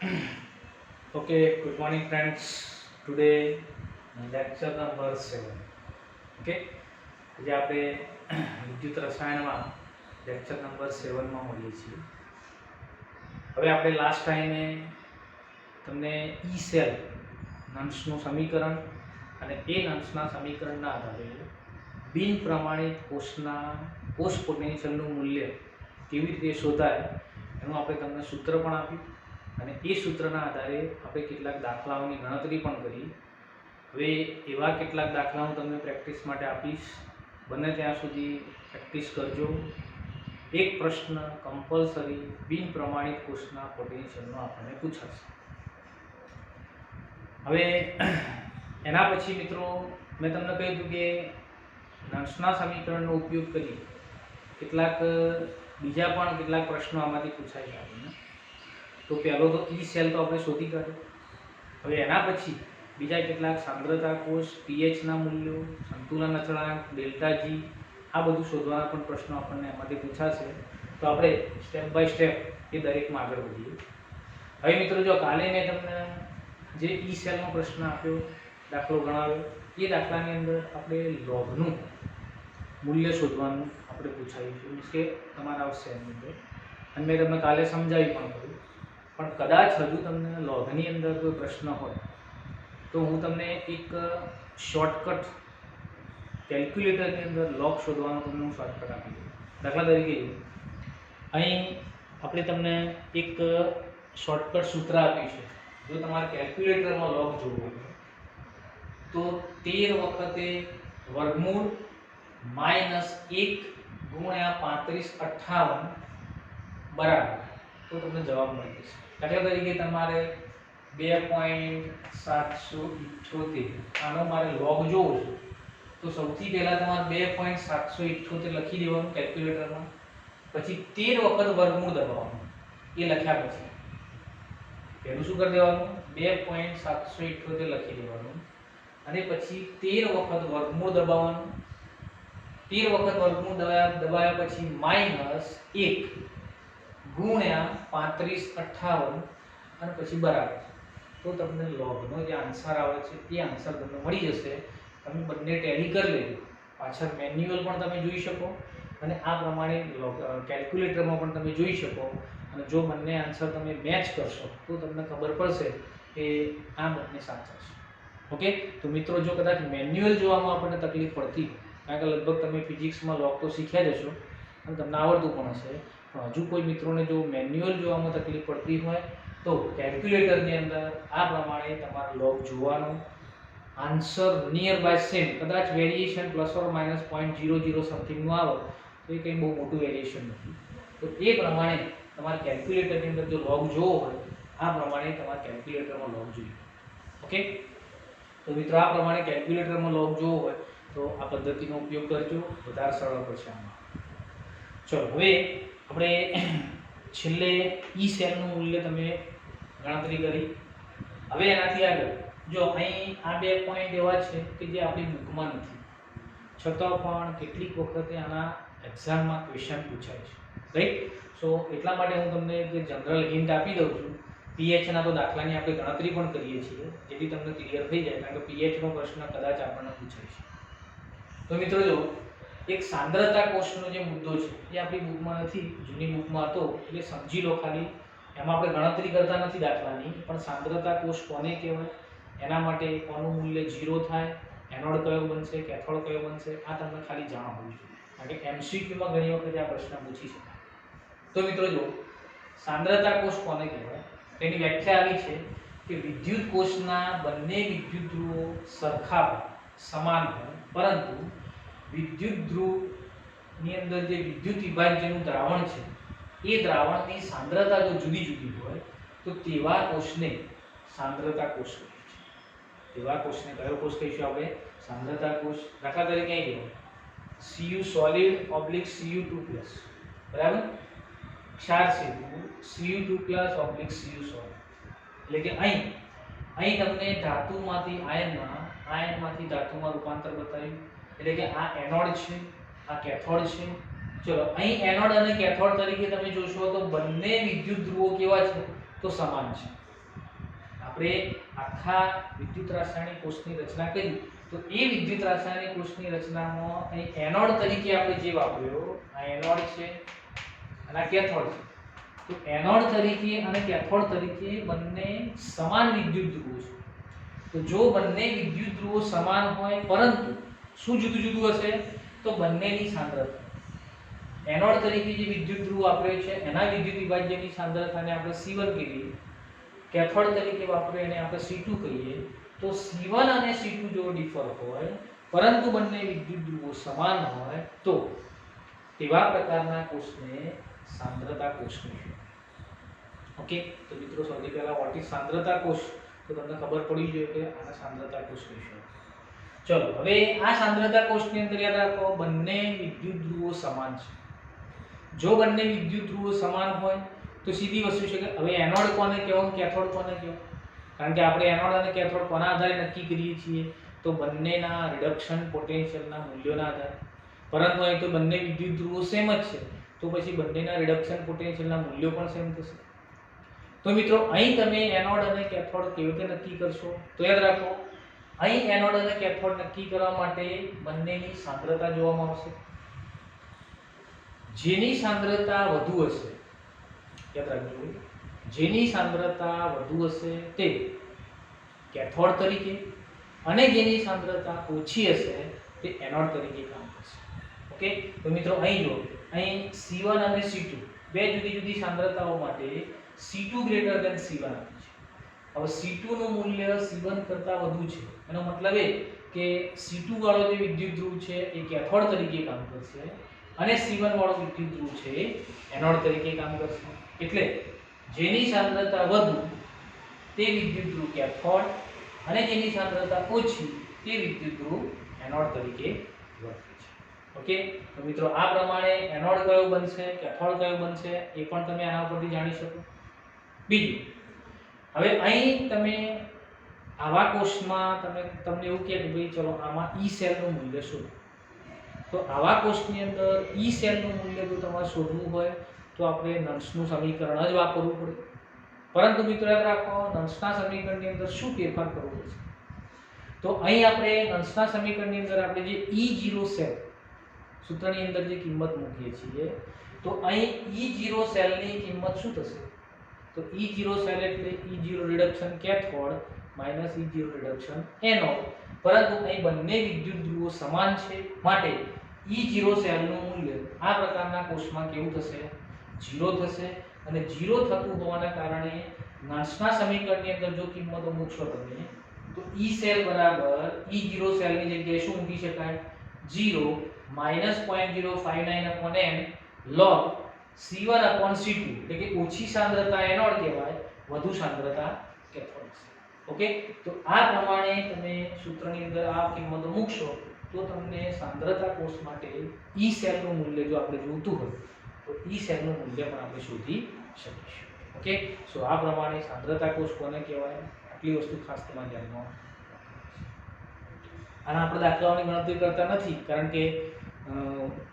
Okay, good morning friends. Today lecture number 7. Okay, આજે આપણે વિદ્યુત રસાયણમાં લેક્ચર નંબર 7માં મળીએ છીએ. હવે આપણે લાસ્ટ ટાઈમે તમને ઈ સેલ નંશનું સમીકરણ અને એ નંશના સમીકરણના આધારે બિન પ્રમાણિત કોષ પોટેન્શિયલનું મૂલ્ય કેવી રીતે શોધાય એનું આપણે તમને સૂત્ર પણ આપ્યું અને એ સૂત્રના આધારે આપણે કેટલાક દાખલાઓની ગણતરી પણ કરી. હવે એવા કેટલાક દાખલા હું તમને પ્રેક્ટિસ માટે આપીશ, બને ત્યાં સુધી પ્રેક્ટિસ કરજો. એક પ્રશ્ન કમ્પલસરી બિન પ્રમાણિત કોષના પોટેન્શિયલનો આપણને પૂછાશે. હવે એના પછી મિત્રો મેં તમને કહ્યું હતું કે નંશના સમીકરણનો ઉપયોગ કરી કેટલાક બીજા પણ કેટલાક પ્રશ્નો આમાંથી પૂછાય છે આપણને. તો પહેલો તો ઈ સેલ તો આપણે શોધી કાઢ્યો. હવે એના પછી બીજા કેટલાક સાંદ્રતા કોષ, પીએચના મૂલ્યો, સંતુલન અચળાંક, ડેલ્ટા જી, આ બધું શોધવાના પણ પ્રશ્નો આપણને એમાંથી પૂછાશે. તો આપણે સ્ટેપ બાય સ્ટેપ એ દરેકમાં આગળ વધીએ. હવે મિત્રો જો કાલે મેં તમને જે ઈ સેલનો પ્રશ્ન આપ્યો, દાખલો ગણાવ્યો, એ દાખલાની અંદર આપણે લોગનું મૂલ્ય શોધવાનું આપણે પૂછાયું છે, મીન્સ કે તમારા આવશે એની અંદર. અને મેં તમને કાલે સમજાવી પણ કર્યું. પણ કદાચ હજુ તમને લોગની અંદર કોઈ પ્રશ્ન હોય તો હું તમને એક શોર્ટકટ કેલ્ક્યુલેટરની અંદર લોગ શોધવાનો તમને હું શોર્ટકટ આપી દઉં. દાખલા તરીકે અહીં આપણે તમને એક શોર્ટકટ સૂત્ર આપ્યું છે. જો તમારે કેલ્ક્યુલેટરમાં લોગ જોવો હોય તો 13 વખતે વર્ગમૂળ -1 ગુણ્યા 3558 બરાબર, તો તમને જવાબ મળી જશે. દાખલા તરીકે તમારે 2.778 આનો મારે લોગ જોવો છે તો સૌથી પહેલા તમારે 2.778 લખી દેવાનું કેલ્ક્યુલેટરમાં, પછી 13 વખત વર્ગમૂળ દબાવવાનું. એ લખ્યા પછી પહેલું શું કરી દેવાનું, 2.778 લખી દેવાનું અને પછી 13 વખત વર્ગમૂળ દબાવવાનું. 13 વખત વર્ગમૂળ દબાવ્યા પછી -1 ગુણ્યા 3558 અને પછી બરાબર. તો તમને લોગનો જે આન્સર આવે છે એ આન્સર તમને મળી જશે. તમે બંને ટેલી કરી લેજો. પાછળ મેન્યુઅલ પણ તમે જોઈ શકો અને આ પ્રમાણે કેલ્ક્યુલેટરમાં પણ તમે જોઈ શકો. અને જો બંને આન્સર તમે મેચ કરશો તો તમને ખબર પડશે કે આ બંને સાચા છે. ઓકે, તો મિત્રો જો કદાચ મેન્યુઅલ જોવામાં આપણને તકલીફ પડતી હોય, કારણ કે લગભગ તમે ફિઝિક્સમાં લોગ તો શીખ્યા જ હશો અને તમને આવડતું પણ હશે, પણ હજુ કોઈ મિત્રોને જો મેન્યુઅલ જોવામાં તકલીફ પડતી હોય તો કેલ્ક્યુલેટરની અંદર આ પ્રમાણે તમારે લોગ જોવાનો. આન્સર નિયર બાય સેમ, કદાચ વેરિએશન પ્લસ ઓર માઇનસ 0.00 સમથિંગનું આવે તો એ કંઈ બહુ મોટું વેરિએશન નથી. તો એ પ્રમાણે તમારે કેલ્ક્યુલેટરની અંદર જો લોગ જોવો હોય આ પ્રમાણે તમારે કેલ્ક્યુલેટરમાં લોગ જોઈએ. ઓકે, તો મિત્રો આ પ્રમાણે કેલ્ક્યુલેટરમાં લોગ જોવો હોય તો આ પદ્ધતિનો ઉપયોગ કરજો, વધારે સરળ પડશે આમાં. ચલો હવે આપણે છેલ્લે ઈ સેલનું મૂલ્ય તમે ગણતરી કરી. હવે એનાથી આગળ જો અહીં આ બે પોઈન્ટ એવા છે કે જે આપણી બુકમાં નથી, છતાં પણ કેટલીક વખતે આના એક્ઝામમાં ક્વેશ્ચન પૂછાય છે, રાઈટ? સો એટલા માટે હું તમને એક જનરલ હિન્ટ આપી દઉં છું. પીએચના તો દાખલાની આપણે ગણતરી પણ કરીએ છીએ, જેથી તમને ક્લિયર થઈ જાય, કારણ કે પીએચનો પ્રશ્ન કદાચ આપણને પૂછાય છે. તો મિત્રો જો એક સાંદ્રતા કોષનો જે મુદ્દો છે એ આપણી બુકમાં નથી, જૂની બુકમાં હતો, એટલે સમજી લો ખાલી. એમાં આપણે ગણતરી કરતા નથી દાખલાની, પણ સાંદ્રતા કોષ કોને કહેવાય, એના માટે કોનું મૂલ્ય 0 થાય, એનોડ કયો બનશે, કેથોડ કયો બનશે, આ તમને ખાલી જાણ હોવી જોઈએ, કારણ કે એમસીક્યુમાં ઘણી વખત આ પ્રશ્ન પૂછી શકાય. તો મિત્રો જો સાંદ્રતા કોષ કોને કહેવાય, તેની વ્યાખ્યા આવી છે કે વિદ્યુત કોષના બંને વિદ્યુત ધ્રુવો સરખા સમાન હોય, પરંતુ વિદ્યુત ધ્રુવની અંદર જે વિદ્યુત વિભાજ્યનું દ્રાવણ છે એ દ્રાવણની સાંદ્રતા જો જુદી જુદી હોય તો તેવા કોષને સાંદ્રતા કોષ કહે છે. તેવા કોષને કયો કોષ કહીશું આપણે? સાંદ્રતા કોષ. દાખલા તરીકે અહીં જુઓ, Cu સોલિડ ઓબ્લિક Cu2+, બરાબર? ક્ષાર સેતુ Cu2+ ઓબ્લિક Cu સોલિડ. એટલે કે અહીં તમને ધાતુમાંથી આયનમાંથી ધાતુમાં રૂપાંતર બતાવ્યું. એટલે કે આ એનોડ છે, આ કેથોડ છે. ચલો અહીં એનોડ અને કેથોડ તરીકે તમે જોશો તો બંને વિદ્યુત ધ્રુવો કેવા છે? તો સમાન છે. આપણે આખા વિદ્યુત રાસાયણિક કોષની રચના કરી તો એ વિદ્યુત રાસાયણિક કોષની રચનામાં અહીં એનોડ તરીકે આપણે જે વાપર્યો આ એનોડ છે અને આ કેથોડ છે. તો એનોડ તરીકે અને કેથોડ તરીકે બંને સમાન વિદ્યુત ધ્રુવો છે. તો જો બંને વિદ્યુત ધ્રુવો સમાન હોય પરંતુ શું જુદું જુદું હશે તો બંનેની સાંદ્રતા. એનોડ તરીકે જે વિદ્યુત ધ્રુવ વાપર્યો છે એના વિદ્યુત વિભાજ્યની સાંદ્રતાને આપણે C1 કહીએ. કેથોડ તરીકે વાપર્યો એને આપણે C2 કહીએ. તો C1 અને C2 જો ડિફર હોય પરંતુ બંને વિદ્યુત ધ્રુવો સમાન હોય તો તેવા પ્રકારના કોષને સાંદ્રતા કોષ કહીશું. ઓકે, તો મિત્રો સૌથી પહેલા વોટ ઇઝ સાંદ્રતા કોષ તો તમને ખબર પડી જોઈએ કે આને સાંદ્રતા કોષ કહીશું. ચલો હવે આ સાંદ્રતા કોષની અંદર યાદ રાખો બંને વિદ્યુત ધ્રુવો સમાન છે. જો બંને વિદ્યુત ધ્રુવો સમાન હોય તો સીધી વસ્તુ છે કે હવે એનોડ કોને કહેવો કેથોડ કોને કહેવો, કારણ કે આપણે એનોડ અને કેથોડ કોના આધારે નક્કી કરીએ છીએ તો બંનેના રિડક્શન પોટેન્શિયલના મૂલ્યોના આધારે. પરંતુ અહીં તો બંને વિદ્યુત ધ્રુવો સેમ જ છે તો પછી બંનેના રિડક્શન પોટેન્શિયલના મૂલ્યો પણ સેમ થશે. તો મિત્રો અહીં તમે એનોડ અને કેથોડ કેવી રીતે નક્કી કરશો તો યાદ રાખો અહીં એનોડ અને કેથોડ નક્કી કરવા માટે બંનેની સાંદ્રતા જોવામાં આવશે. જેની સાંદ્રતા વધુ હશે યાદ રાખજો જેની સાંદ્રતા વધુ હશે તે કેથોડ તરીકે અને જેની સાંદ્રતા ઓછી હશે તે એનોડ તરીકે કામ કરશે. ઓકે, તો મિત્રો અહીં જો અહીં C1 અને C2 બે જુદી જુદી સાંદ્રતાઓ માટે C2 ગ્રેટર ધેન C1 આપ્યું છે. હવે C2 નું મૂલ્ય C1 કરતા વધુ છે એનો મતલબ એ કે C2 વાળો જે વિદ્યુત ધ્રુવ છે એ કેથોડ તરીકે કામ કરશે અને C1 વાળો વિદ્યુત ધ્રુવ છે એનોડ તરીકે કામ કરશે. એટલે જેની સાંદ્રતા વધુ તે વિદ્યુત ધ્રુવ કેથોડ અને જેની સાંદ્રતા ઓછી તે વિદ્યુત ધ્રુવ એનોડ તરીકે વર્તે છે. ઓકે, તો મિત્રો આ પ્રમાણે એનોડ કયો બનશે કેથોડ કયો બનશે એ પણ તમે આના ઉપરથી જાણી શકો. બીજું, હવે અહીં તમે આવા કોષમાં તમને એવું કહે કે ભાઈ ચલો આમાં E સેલનું મૂલ્ય શું, તો આવા કોષની અંદર E સેલનું મૂલ્ય જો તમારે શોધવું હોય તો આપણે નલ્સનું સમીકરણ જ વાપરવું પડે. પરંતુ મિત્રો યાદ રાખો નલ્સના સમીકરણની અંદર શું ફેરફાર કરવો પડશે તો અહીં આપણે નલ્સના સમીકરણની અંદર આપણે જે E0 સેલ સૂત્રની અંદર જે કિંમત મૂકીએ છીએ તો અહીં E0 સેલની કિંમત શું થશે તો E0 સેલ એટલે E0 reduction cathode minus E0 reduction anode. પરંતુ અહીં બંને વિદ્યુત ધ્રુવો સમાન છે માટે E0 સેલનું મૂલ્ય આ પ્રકારના કોષમાં કેવું થશે 0 થશે અને 0 થતું હોવાના કારણે નલ્સના સમીકરણની અંદર જો કિંમતો મૂકશો તમે તો E સેલ બરાબર E0 સેલની જગ્યાએ શું મૂકી શકાય 0 -0.059/n log C1/C2 એટલે કે ઓછી સાંદ્રતા એનોડ કહેવાય વધુ સાંદ્રતા કેથોડ. ઓકે, તો આ પ્રમાણે તમે સૂત્રની અંદર આ કિંમતો મૂકશો તો તમને સાંદ્રતા કોષ માટે E સેલનું મૂલ્ય જો આપણે જોઈતું હોય તો E સેલનું મૂલ્ય પણ આપણે શોધી શકીશું. ઓકે, સો આ પ્રમાણે સાંદ્રતા કોષ કોને કહેવાય આટલી વસ્તુ ખાસ તમારે ધ્યાનમાં આના આપણે દાખલાઓની ગણતરી કરતા નથી કારણ કે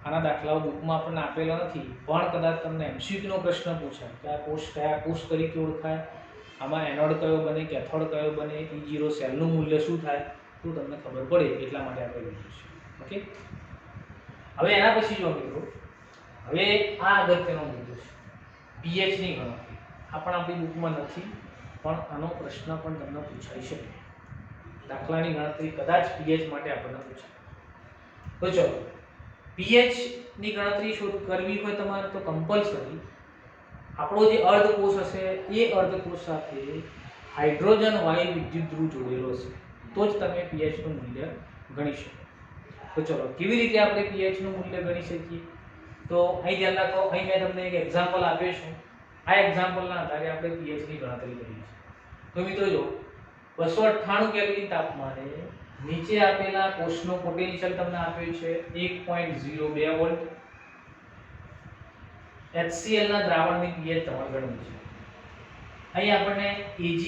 આના દાખલાઓ બુકમાં આપણને આપેલા નથી, પણ કદાચ તમને MCQ નો પ્રશ્ન પૂછાય કે આ કોષ કયા કોષ તરીકે ઓળખાય, આમાં એનોડ કયો બને કેથોડ કયો બને, E0 સેલનું મૂલ્ય શું થાય તો તમને ખબર પડે એટલા માટે આપણે લખીશું. ઓકે, હવે એના પછી જો મિત્રો હવે આ અગત્યનો મુદ્દો છે pH ની ગણતરી. આ પણ આપણી બુકમાં નથી પણ આનો પ્રશ્ન પણ તમને પૂછાઈ શકે. દાખલાની ગણતરી કદાચ pH માટે આપણને પૂછાય. તો ચલો pH ની ગણતરી શોધ કરવી હોય તમારે તો કમ્પલસરી આપણો જે અર્ધકોષ હશે એ અર્ધકોષ સાથે હાઇડ્રોજન વાયુ વિદ્યુત ધ્રુવ જોડેલો હશે તો જ તમે pH નું મૂલ્ય ગણી શકો. તો ચલો કેવી રીતે આપણે pH નું મૂલ્ય ગણી શકીએ તો અહીં ધ્યાન રાખો અહીં મેં તમને એક એક્ઝામ્પલ આપ્યો છે. આ એક્ઝામ્પલના આધારે આપણે pH ની ગણતરી કરીએ છીએ. તો મિત્રો જો 298 કેલ્વિન તાપમાને નીચે આપેલા કોષનો પોટેન્શિયલ તમને આપ્યો છે 1.02 વોલ્ટ. HCl ના દ્રાવણની pH તમારે ગણવી છે. અહીં આપણને Ag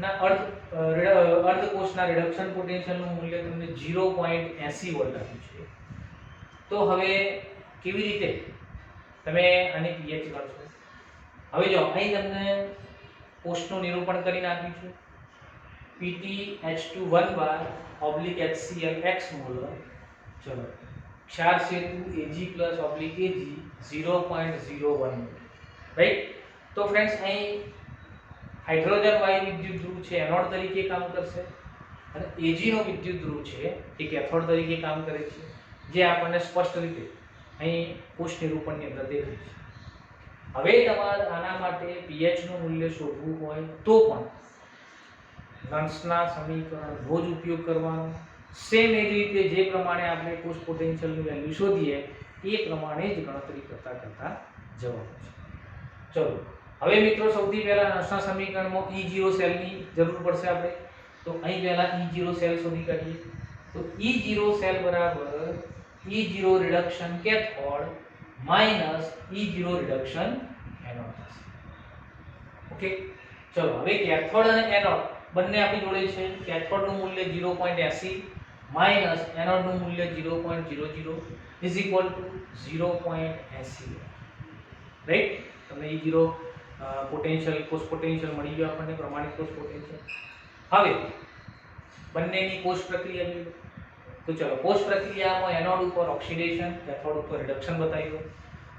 ના અર્ધકોષના રિડક્શન પોટેન્શિયલનું મૂલ્ય તમને 0.80 વોલ્ટ આપ્યું છે. તો હવે કેવી રીતે તમે આની pH ગણશો? હવે જો અહીં તમને કોષનું નિરૂપણ કરી નાખ્યું છે. PtH2 1 બાર ઓબ્લિક HCl x મોલર. ચલો ક્ષાર સેતુ Ag ઓબ્લિક Ag 0.01 રાઈટ. તો ફ્રેન્ડ્સ અહીં હાઇડ્રોજન વાયુ વિદ્યુત ધ્રુવ છે એનોડ તરીકે કામ કરશે અને Ag નો વિદ્યુત ધ્રુવ છે એ કેથોડ તરીકે કામ કરે છે, જે આપણને સ્પષ્ટ રીતે અહીં કોષ નિરૂપણની અંદર દેખાય છે. હવે તમારે આના માટે pH નું મૂલ્ય શોધવું હોય તો પણ લન્સના સમીકરણનો જ ઉપયોગ કરવાનો. સેમ એ જ રીતે જે પ્રમાણે આપણે કોષ પોટેન્શિયલની વેલ્યુ શોધીએ એ પ્રમાણે જ ગણતરી કરતા જવાનું છે. ચલો હવે મિત્રો સૌથી પહેલા લન્સના સમીકરણમાં E0 સેલની જરૂર પડશે આપણે. તો અહીં પહેલા E0 સેલ શોધી કાઢીએ. તો E0 સેલ બરાબર E0 reduction cathode minus E0 reduction anode થશે. ઓકે ચલો હવે કેથોડ અને એનોડ બંને આપણી જોડે છે. કેથોડ નું મૂલ્ય 0.80 માઈનસ એનોડ નું મૂલ્ય 0.00 ઇઝ ઇક્વલ ટુ 0.80 રાઈટ. તમને E0 પોટેન્શિયલ કોષ પોટેન્શિયલ મળી ગયો આપણને, પ્રમાણિત કોષ પોટેન્શિયલ. હવે બંનેની કોષ પ્રક્રિયા જોઈએ. તો ચલો કોષ પ્રક્રિયામાં એનોડ ઉપર ઓક્સિડેશન, કેથોડ ઉપર રિડક્શન બતાવ્યું.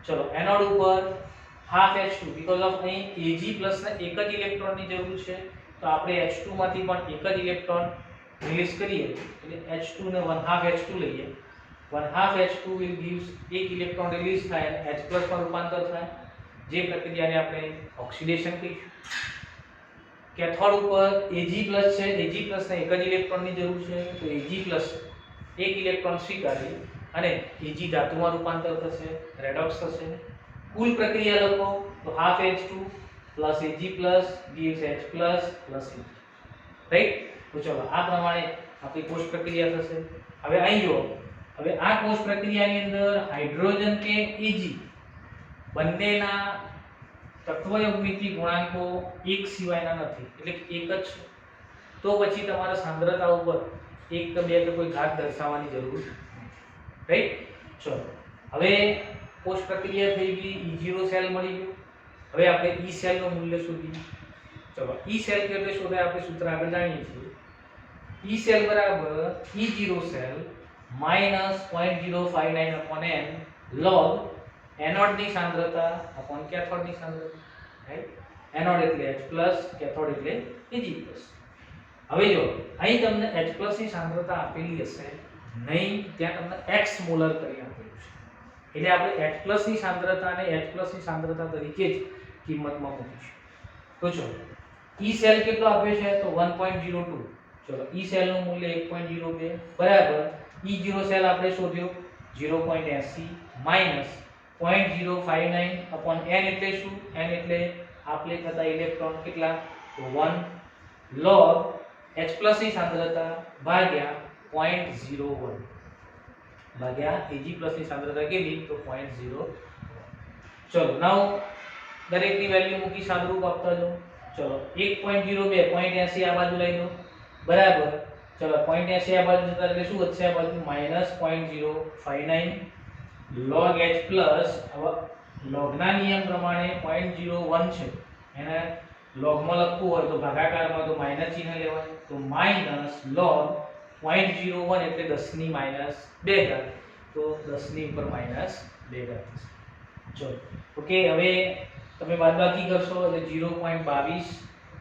ચલો એનોડ ઉપર હાફ H2 બીકોઝ ઓફ અહીં Ag ને એક જ ઇલેક્ટ્રોનની જરૂર છે, તો આપણે H2 માંથી પણ એક જ ઇલેક્ટ્રોન રિલીઝ કરીએ એટલે H2 ને 1/2 H2 લઈએ. 1/2 H2 will gives એક ઇલેક્ટ્રોન રિલીઝ થાય અને H+ માં રૂપાંતર થાય, જે પ્રક્રિયાને આપણે ઓક્સિડેશન કહીશું. કેથોડ ઉપર Ag+ છે, Ag+ ને એક જ ઇલેક્ટ્રોનની જરૂર છે, તો Ag+ એક ઇલેક્ટ્રોન સ્વીકારી અને Ag ધાતુમાં રૂપાંતર થશે, રેડોક્સ થશે. કુલ પ્રક્રિયા લખો તો half H2 plus Ag gives H plus Ag right. તો ચલો આ પ્રમાણે આપણી કોષ પ્રક્રિયા થશે. હવે અહીં જો હવે આ કોષ પ્રક્રિયાની અંદર હાઇડ્રોજન કે Ag બંનેના તત્વયૌગિકી ગુણાંકો એક સિવાયના નથી, એટલે કે એક જ છે. તો પછી તમારા સાંદ્રતા ઉપર એક કે બે કે કોઈ ઘાત દર્શાવવાની જરૂર નથી, રાઈટ. ચલો હવે કોષ પ્રક્રિયા થઈ ગઈ, E0 સેલ મળી ગયો. હવે આપણે E સેલ નું મૂલ્ય શોધીએ. ચલો E સેલ કેવી રીતે શોધાય આપણે સૂત્ર આગળ જાણીએ છીએ. E સેલ બરાબર E0 cell minus 0.059 n log anode ની સાંદ્રતા અપોન કેથોડ ની સાંદ્રતા, રાઈટ. એનોડ એટલે H+, કેથોડ એટલે Ag+. હવે જો અહીં તમને H+ ની સાંદ્રતા આપેલી હશે નહીં, ત્યાં તમને x મોલર કરી આપેલું છે, એટલે આપણે H+ ની સાંદ્રતાને H+ ની સાંદ્રતા તરીકે જ કિંમતમાં મૂકીશું. તો ચલો E સેલ કેટલો આપ્યો છે તો 1.02. ચલો E સેલ નું મૂલ્ય 1.02 બરાબર E0 સેલ આપણે શોધ્યો 0.80 માઈનસ 0.059 અપોન n એટલે શું? n એટલે આપલે થતા ઇલેક્ટ્રોન કેટલા તો 1 log H+ ની સાંદ્રતા ભાગ્યા 0.01 ભાગ્યા Ag+ ની સાંદ્રતા કેટલી તો 0.0. ચલો now દરેકની વેલ્યુ મૂકી સાદુરૂપ આપતા જાઓ. ચલો 1.02 0.80 આ બાજુ લઈ લો બરાબર. ચલો 0.80 આ બાજુ જતા એટલે શું વધશે આ બાજુ -0.059 log H+. હવે લોગના નિયમ પ્રમાણે 0.01 છે, એને લોગમાં લખવું હોય તો ભાગાકારમાં તો માઈનસ ચિહ્ન લેવાય, તો માઈનસ log 0.01 એટલે 10 ની -2 ઘાત, તો 10 ની ઉપર -2 ઘાત થશે. ચલો ઓકે. હવે તમે બાદબાકી કરશો એટલે 0.22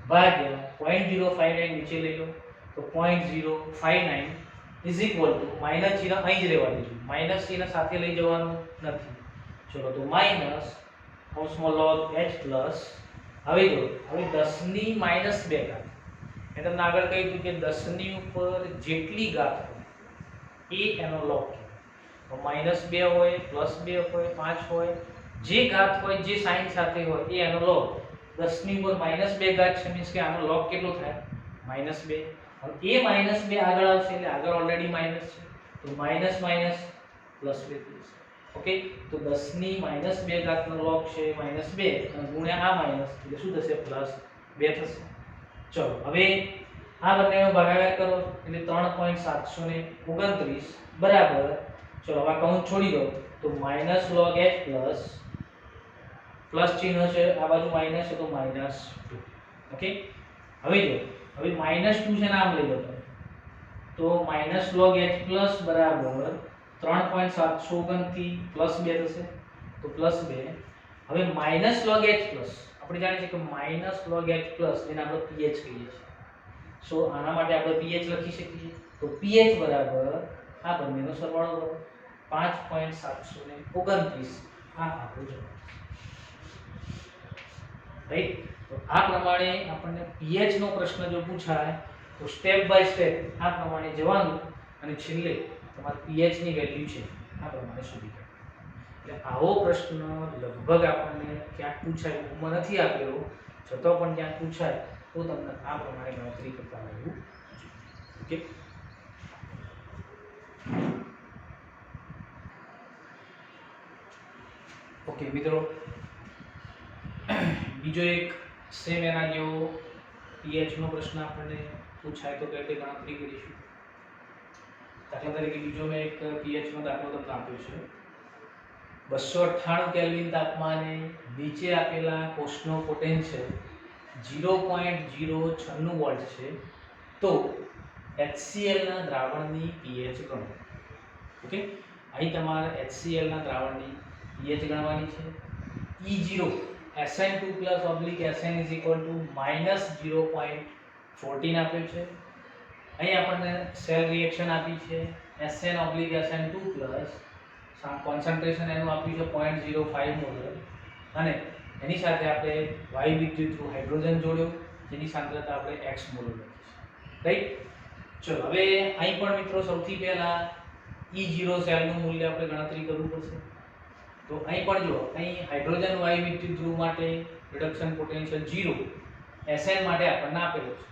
ભાગ્યા 0.059 નીચે લઈ લો તો 0.059 ઇઝ ઇક્વલ ટુ માઈનસ ચિહ્ન અહીં જ રહેવા દેજો, માઈનસ ચિહ્ન સાથે લઈ જવાનું નથી. ચલો તો માઈનસ કૌંસમાં log H+. હવે જો હવે 10 ની -2 ઘાત, મેં તમને આગળ કહ્યું કે 10 ની ઉપર જેટલી ઘાત હોય એ એનો log કહેવાય. તો -2 હોય, +2 હોય, 5 હોય, જે ઘાત હોય જે સાઇન સાથે હોય એ એનો log. 10 ની ઉપર -2 ઘાત છે મીન્સ કે આનો log કેટલો થાય -2. હવે એ -2 આગળ આવશે એટલે આગળ ઓલરેડી માઈનસ છે, તો માઈનસ માઈનસ +2 થશે. ઓકે. તો 10 ની -2 ઘાત નો log છે -2 અને ગુણ્યા આ માઈનસ એટલે શું થશે +2 થશે. ચલો હવે આ બંનેનો ભાગાકાર કરો એટલે 3.729 બરાબર. ચલો હવે કૌંસ છોડી દો તો -log H+ પ્લસ ચિહ્ન છે આ બાજુ માઈનસ છે તો -2 ઓકે, હવે જો હવે -2 છે ને આમ લઈ લો તમે, તો -log h પ્લસ બરાબર 3.729 પ્લસ 2 થશે, તો પ્લસ 2. હવે -log h પ્લસ આપણે જાણીએ છીએ કે -log h પ્લસ જેને આપણે pH કહીએ છીએ, સો આના માટે આપણે pH લખી શકીએ, તો pH બરાબર આ બંનેનો સરવાળો કરો 5.729, આ આપણો જવાબ છે. રાઈટ, તો આ પ્રમાણે આપણને pH નો પ્રશ્ન જો પૂછાય તો સ્ટેપ બાય સ્ટેપ આ પ્રમાણે જવાનું અને છેલ્લે તમારે pH ની વેલ્યુ છે આ પ્રમાણે શોધી કાઢવાની. એટલે આવો પ્રશ્ન લગભગ આપણને ક્યાંક પૂછાય, ઉમાં નથી આપેલો છતાં પણ ક્યાંક પૂછાય તો તમને આ પ્રમાણે ગણતરી કરતા રહેવું જોઈએ. ઓકે મિત્રો, બીજો એક સેમ એના જેવો pH નો પ્રશ્ન આપણને પૂછાય તો કઈ રીતે ગણતરી કરીશું. દાખલા તરીકે બીજો મેં એક pH નો દાખલો તમને આપ્યો છે. 298 કેલ્વિન તાપમાને નીચે આપેલા કોષનો પોટેન્શિયલ 0.096 વોલ્ટ છે, તો HCl ના દ્રાવણની pH ગણો. ઓકે, અહીં તમારે HCl ના દ્રાવણની pH ગણવાની છે. E0 SN2+ SN is equal to -0.14 આપ્યું છે. અહીં આપણને સેલ રિએક્શન આપી છે SN/SN2+, કોન્સન્ટ્રેશન એનું આપ્યું છે 0.05 મોલ, અને એની સાથે આપણે વાયુ વિદ્યુતનું હાઇડ્રોજન જોડ્યો જેની સાંદ્રતા આપણે x મોલ લખી છે. રાઈટ, ચલો હવે અહીં પણ મિત્રો સૌથી પહેલા E0 સેલનું મૂલ્ય આપણે ગણતરી કરવું પડશે. તો અહીં પણ જો અહીં હાઇડ્રોજન વાયુ વિદ્યુત ધ્રુવ માટે રિડક્શન પોટેન્શિયલ 0, Sn માટે આપણને આપેલો છે.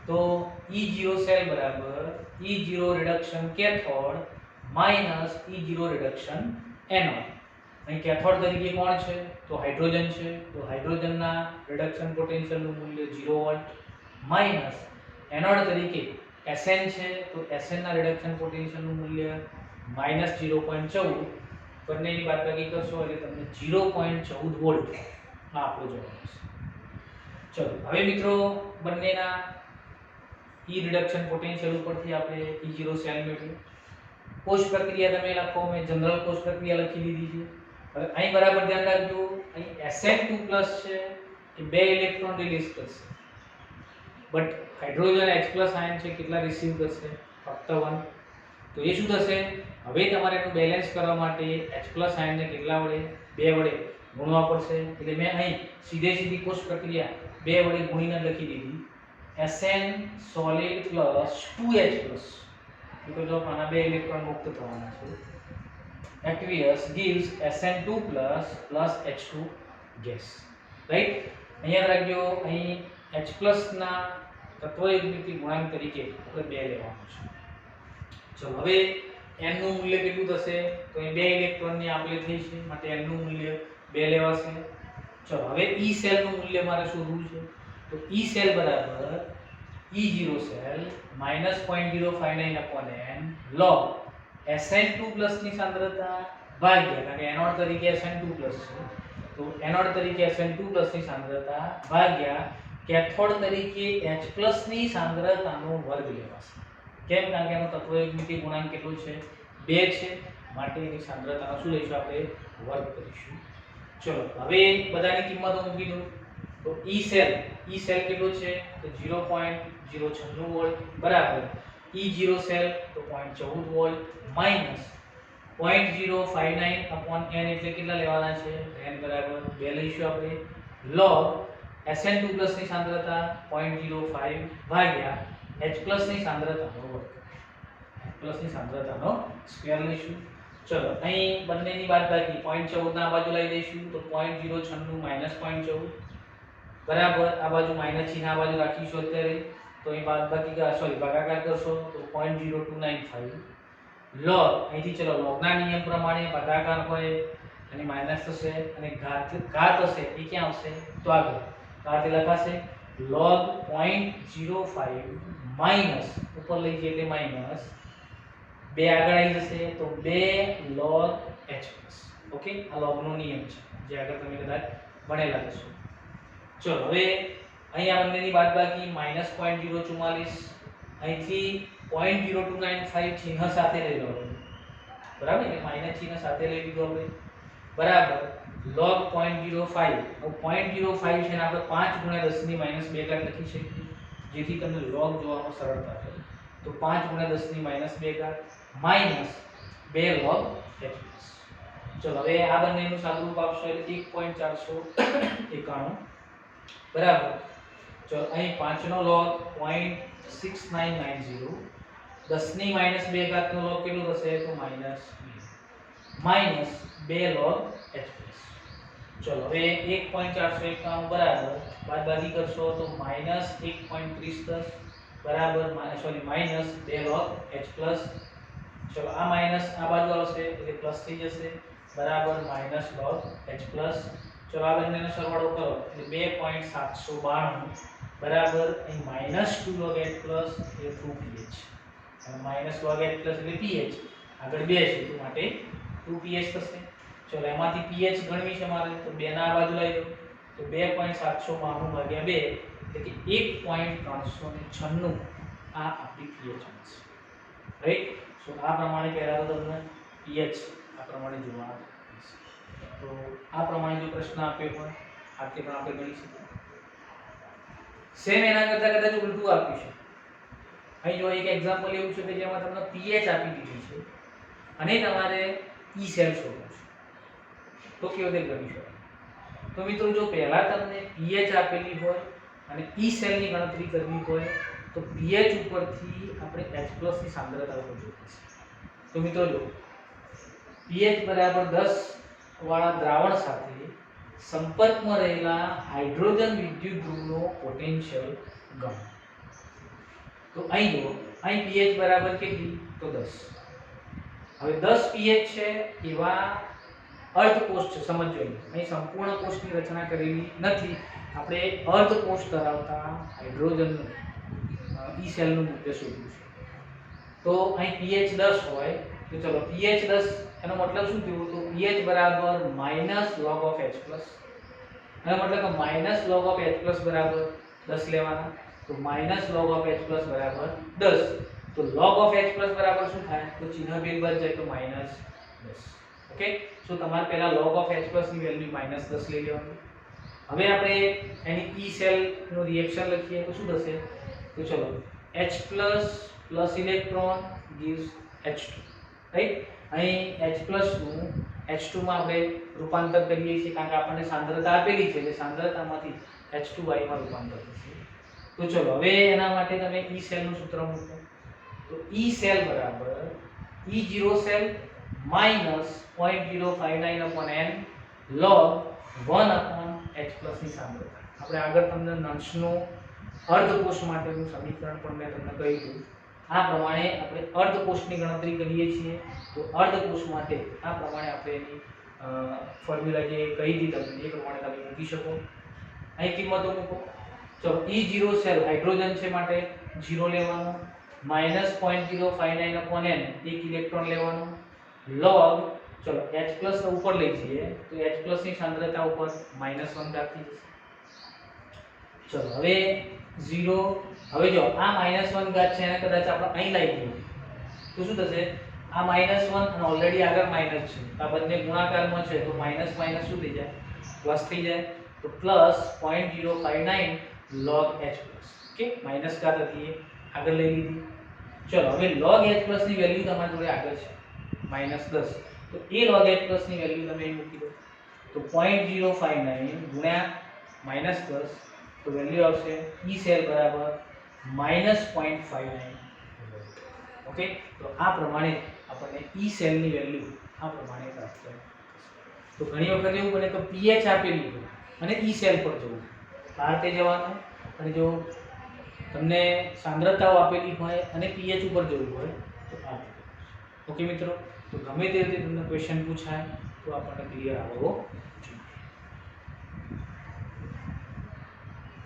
તો E0 સેલ બરાબર E0 reduction cathode minus E0 reduction anode. અહીં કેથોડ તરીકે કોણ છે તો હાઇડ્રોજન છે, તો હાઇડ્રોજનના રિડક્શન પોટેન્શિયલનું મૂલ્ય 0 વોલ્ટ માઈનસ એનોડ તરીકે Sn છે, તો Sn ના રિડક્શન પોટેન્શિયલનું મૂલ્ય -0.14, બંનેની બાદબાકી કરશો એટલે તમને 0.14 વોલ્ટ આ આપણો જવાબ છે. ચલો હવે મિત્રો બંનેના ઈ રિડક્શન પોટેન્શિયલ ઉપરથી આપણે E0 સેલ મેળવ્યો. કોષ પ્રક્રિયા તમે લખો, મેં જનરલ કોષ પ્રક્રિયા લખી દીધી છે. હવે અહીં બરાબર ધ્યાન રાખજો, અહીં Sn2+ છે એ 2 ઇલેક્ટ્રોન રિલીઝ કરશે, બટ હાઇડ્રોજન H+ આયન છે કેટલા રિસીવ કરશે, ફક્ત 1. તો એ શું થશે, હવે તમારે એનું બેલેન્સ કરવા માટે H+ આયનને કેટલા વડે 2 વડે ગુણવા પડશે. એટલે મેં અહીં સીધી કોષ પ્રક્રિયા 2 વડે ગુણીને લખી દીધી Sn solid plus 2H+, because of આના 2 ઇલેક્ટ્રોન મુક્ત થવાના છે. aqueous gives Sn2+ plus H2 gas. Right, અહીંયા રાખજો, અહીં H+ ના તત્વયુગ્મિતિ ગુણાંક તરીકે આપણે 2 લેવાનું છે. ચલો હવે n નું મૂલ્ય કેટલું થશે, તો અહીં 2 ઇલેક્ટ્રોનની આપલે થઈ છે માટે n નું મૂલ્ય 2 લેવાશે. ચલો હવે E સેલ નું મૂલ્ય મારે શોધવું છે, તો E સેલ બરાબર E0 cell -0.059/n log Sn2+ ની સાંદ્રતા ભાગ્યા, કારણ કે એનોડ તરીકે Sn2+ છે, તો એનોડ તરીકે Sn2+ ની સાંદ્રતા ભાગ્યા કેથોડ તરીકે H+ ની સાંદ્રતાનો વર્ગ લેવાશે. કેમ, કારણ કે એનો તત્વયુગ્મિતિ ગુણાંક કેટલો છે 2 છે, માટે એની સાંદ્રતાનો શું લઈશું આપણે વર્ગ કરીશું. ચલો હવે બધાની કિંમતો મૂકી દો. તો E સેલ કેટલો છે તો 0.096 વોલ્ટ બરાબર E0 સેલ તો 0.14 વોલ્ટ માઈનસ 0.059/n એટલે કેટલા લેવાના છે, n બરાબર 2 લઈશું આપણે, log Sn2+ ની સાંદ્રતા 0.05 ભાગ્યા H+ ની સાંદ્રતાનો વર્ગ, H+ ની સાંદ્રતાનો સ્ક્વેર લઈશું. ચલો અહીં બંનેની બાદબાકી 0.14 ના આ બાજુ લઈ દઈશું, તો 0.096 -0.14 બરાબર આ બાજુ માઈનસ ચિહ્ન આ બાજુ રાખીશું અત્યારે, તો અહીં બાદબાકી ભાગાકાર કરશો તો 0.0295 log, અહીંથી ચલો લોગના નિયમ પ્રમાણે ભાગાકાર હોય અને માઈનસ થશે અને ઘાત હશે એ ક્યાં આવશે તો આગળ ઘાત લખાશે log 0.05 માઈનસ ઉપર લઈ જઈએ એટલે માઈનસ 2 આગળ આવી જશે તો 2 log H+. ઓકે, આ લોગનો નિયમ છે જે આગળ તમે કદાચ ભણેલા હશો. ચલો હવે અહીં આ બંનેની બાદબાકી -0.044, અહીંથી 0.0295 ચિહ્ન સાથે લઈ લો, બરાબર, એટલે માઈનસ ચિહ્ન સાથે લઈ લીધું આપણે, બરાબર, log 0.05. હવે 0.05 છે ને આપણે 5 ગુણ્યા 10 ની -2 ઘાત લખી શકીએ, જેથી તમને log જોવામાં સરળતા રહે. તો 5 ગુણ્યા 10 ની -2 ઘાત માઈનસ 2 log h+. ચલો હવે આ બંનેનું સાદુરૂપ આપશો એટલે 1.491, બરાબર. ચલો અહીં 5 નો log 0.6990, 10 ની -2 ઘાત નો log કેટલું થશે? તો માઈનસ 2 log h+. ચલો હવે 1.491 બરાબર બાદબાકી કરશો તો -1.3010 બરાબર માઈનસ 2 log h+. ચલો આ માઈનસ આ બાજુ આવશે એટલે પ્લસ થઈ જશે, બરાબર, માઈનસ log h+. ચલો આ બંનેનો સરવાળો કરો એટલે 2.792 બરાબર અહીં -2 log h+ એ 2pH, અને -log h+ એટલે pH, આગળ 2 છે તો માટે 2pH થશે. ચલો એમાંથી pH ગણવી છે મારે તો 2 ના આ બાજુ લઈ લો તો 2.792 ભાગ્યા 2 એટલે કે 1.396 આ આપણી pH મળશે, રાઈટ. સો આ પ્રમાણે પહેલા તો તમને pH આ પ્રમાણે જોવા મળશે. તો આ પ્રમાણે જો પ્રશ્ન આપ્યો હોય આ તે પણ આપણે ગણી શકીએ. સેમ એના કરતા કદાચ ઉલટું આપ્યું છે. અહીં જો એક એક્ઝામ્પલ એવું છે કે જેમાં તમને pH આપી દીધી છે અને તમારે E સેલ શોધવું છે, તો કેવી રીતે ગણી શકાય? તો મિત્રો જો પહેલા તમને pH આપેલી હોય અને E સેલની ગણતરી કરવી હોય તો pH ઉપરથી આપણે H+ ની સાંદ્રતા ઉપર જોવું પડશે. તો મિત્રો જો pH બરાબર 10 વાળા દ્રાવણ સાથે સંપર્કમાં રહેલા હાઇડ્રોજન વિદ્યુત ધ્રુવનો પોટેન્શિયલ ગણો. તો અહીં જો અહીં pH બરાબર કેટલી? તો 10. હવે 10 pH છે એવા અર્ધકોષ છે, સમજો અહીં સંપૂર્ણ કોષની રચના કરેલી નથી, આપણે અર્ધકોષ ધરાવતા હાઇડ્રોજનનું E સેલનું મૂલ્ય શોધવું છે. તો અહીં pH 10 હોય તો ચલો pH 10 એનો મતલબ શું થયું? તો pH બરાબર -log of H+, એનો મતલબ કે -log of H+ બરાબર 10 લેવાના, તો -log of H+ બરાબર 10. તો log of H+ બરાબર શું થાય? તો ચિહ્ન બિલ બચ જાય તો -10. ઓકે, સો તમારે પહેલા log of H+ ની વેલ્યુ -10 લઈ લેવાની. હવે આપણે એની E સેલ નું રિએક્શન લખીએ તો શું થશે? તો ચલો H+ plus electron gives H2, right. અહીં H+ નું H2 માં આપણે રૂપાંતર કરીએ છીએ કારણ કે આપણને સાંદ્રતા આપેલી છે એટલે સાંદ્રતામાંથી H2 માં રૂપાંતર થશે. તો ચલો હવે એના માટે તમે E સેલ નું સૂત્ર મૂકો. તો E સેલ બરાબર E0 cell -0.059/n log 1/H+ ની સાંદ્રતા. આપણે આગળ તમને નંશનો અર્ધકોષ માટેનું સમીકરણ પણ મેં તમને કહ્યું હતું. આ પ્રમાણે આપણે અર્ધકોષની ગણતરી કરીએ છીએ તો અર્ધકોષ માટે આ પ્રમાણે આપણે એની ફોર્મ્યુલા જે કહી હતી તમને એ પ્રમાણે તમે મૂકી શકો. અહીં કિંમતો મૂકો. ચલો E0 સેલ હાઇડ્રોજન છે માટે 0 લેવાનો, -0.059/n 1 ઇલેક્ટ્રોન લેવાનો, log ચલો H+ ઉપર લઈ જઈએ તો H+ ની સાંદ્રતા ઉપર -1 રાખી જશે. ચલો હવે 0, હવે જો આ -1 ઘાત છે એને કદાચ આપણે અહીં લઈ લઈએ તો શું થશે? આ -1 અને ઓલરેડી આગળ માઈનસ છે તો આ બંને ગુણાકારમાં છે તો માઈનસ માઈનસ શું થઈ જાય? પ્લસ થઈ જાય. તો +0.059 log H+. ઓકે, માઈનસ ઘાત હતી આગળ લઈ લીધી. ચલો હવે log H+ ની વેલ્યુ તમારી જોડે આગળ છે -10, તો એ log H+ ની વેલ્યુ તમે અહીં મૂકી દો. તો 0.059 ગુણ્યા -10 તો વેલ્યુ આવશે E સેલ બરાબર -0.59. ઓકે, તો આ પ્રમાણે આપણને E સેલની વેલ્યુ આ પ્રમાણે પ્રાપ્ત થાય. તો ઘણી વખત એવું બને તો pH આપેલી હોય અને E સેલ પર જવું, બહાર તે જવાનું, અને જો તમને સાંદ્રતાઓ આપેલી હોય અને pH ઉપર જવું હોય તો આ. ઓકે મિત્રો, તો ગમે તે રીતે તમને ક્વેશ્ચન પૂછાય તો આપણને ક્લિયર આવવો જોઈએ.